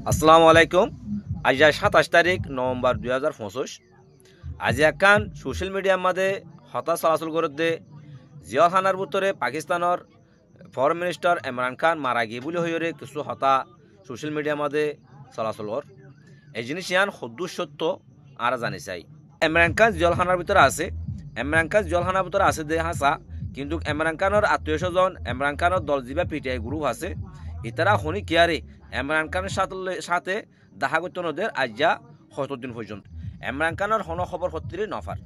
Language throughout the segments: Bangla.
আসসালামু আলাইকুম। আজ 27 তারিখ নভেম্বর 2025। আজ একখান সোশ্যাল মিডিয়ার মাঝে হতা চলাচল করতে জিয়া খানার ভিতরে পাকিস্তানের ফরেন মিনিস্টার ইমরান খান মারা গিয়ে বলে হয়ে কিছু হতা সোশ্যাল মিডিয়ার মাঝে চলাচল কর এই জিনিস ইয়ান সদ্দুর সত্য আর জানি চাই। ইমরান খান জলখানার ভিতরে আছে, ইমরান খান জলখানার ভিতরে আছে দে হাসা, কিন্তু ইমরান খানের আত্মীয় স্বজন ইমরান খানের দল যা পিটিআই গ্রুপ আছে ইতারা হনি কিয়ারে ইমরান খানের সাথে দেখা করতে নদের আজ্ঞা কতদিন পর্যন্ত ইমরান খানের হন খবর সত্যি নফার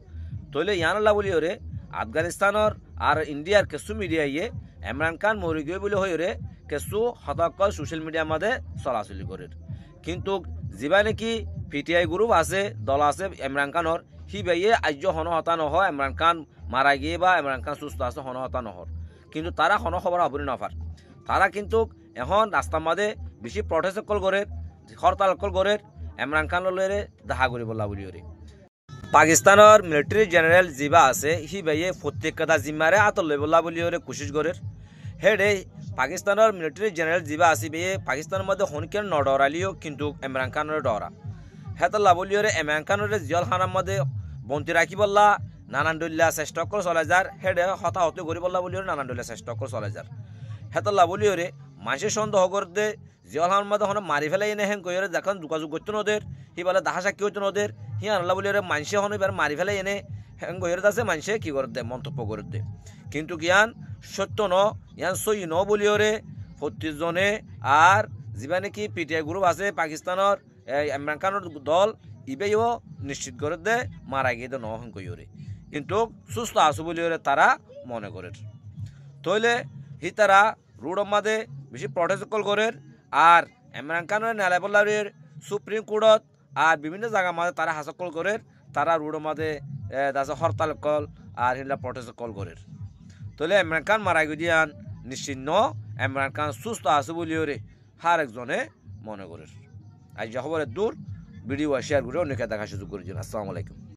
তৈলে ইয়ানল্লা বলি ওরে আফগানিস্তানের আর ইন্ডিয়ার কিছু মিডিয়াইয়ে ইমরান খান মরি গিয়ে বলে হয়ে কিছু হতাকল সোশ্যাল মিডিয়ার মাঝে চলাচলি করে, কিন্তু যা নাকি পিটিআই গ্রুপ আছে দল আছে ইমরান খানের হি বাইয়ে আজ্য হন হতা নহ ইমরান খান মারা গিয়ে বা ইমরান খান সুস্থ আছে হন হতা নহর, কিন্তু তারা হন খবর হবনি নফার। তারা কিন্তু এখন রাস্তার মাঝে বেশি প্রটেস্ট কল করে হরতাল কল করে ইমরান খান লরে দেখা করি বলা বলি ওরে পাকিস্তানের মিলিটারি জেনারেল জিবা আছে হি বাইয়ে প্রত্যেকটা জিম্মারে আতর লই বলা বলি ওরে কোশিশ করে হেডে পাকিস্তানের মিলিটারি জেনারেল জিবা আছে বেয়ে পাকিস্তানের মধ্যে হনকেন ন ডরালিও কিন্তু ইমরান খানের ডরা হেতল্লা বলি ওরে ইমরান খানের জিয়াল খানার মধ্যে বন্তি রাখি বললা নানান ডল্লা চেষ্টা করে চলে যার হেডে হতাহত করি বললা বলি ওরে নানান ডল্লা চেষ্টা করে চলে যার হেতল্লা বলি ওরে মানুষের সন্দেহ করতে জিয়াল খানার মধ্যে হন মারি ফেলাই এনে হেন কইরে দেখুন যোগাযোগ করতো নদের হি বলে দেখা সাক্ষী হইতো নদের হি আল্লাহ বলি ওরে মানুষে হন এবার মারি ফেলাই এনে হেন কইরে আছে মানুষে কি করে দে মন্তব্য করে দে, কিন্তু জ্ঞান সত্য ন ইয়ান সই ন বলি ওরে 25 জনে আর যা নাকি পিটিআই গ্রুপ আছে পাকিস্তানের ইমরান খানের দল ইবেও নিশ্চিত করে দে মারা গিয়ে ন হেন কই ওরে, কিন্তু সুস্থ আছো বলি ওরে তারা মনে করে তৈলে হি তারা রোড মাঝে বেশি প্রটেস্ট কল করে আর ইমরান খানের নেলাবল্লারের সুপ্রিম কোর্টত আর বিভিন্ন জায়গার মাঝে তারা হাসা কল করে তারা রোড মাঝে হরতাল কল আর হিলা প্রটেস্ট কল করে তৈলে ইমরান খান মারা গিয়ে নিশ্চিন্ন ইমরান খান সুস্থ আছে বলি ওরে হার একজনে মনে করে। আজ খবরের দূর ভিডিও শেয়ার করে অনেকে দেখা সুযোগ করে দিন। আসসালামু আলাইকুম।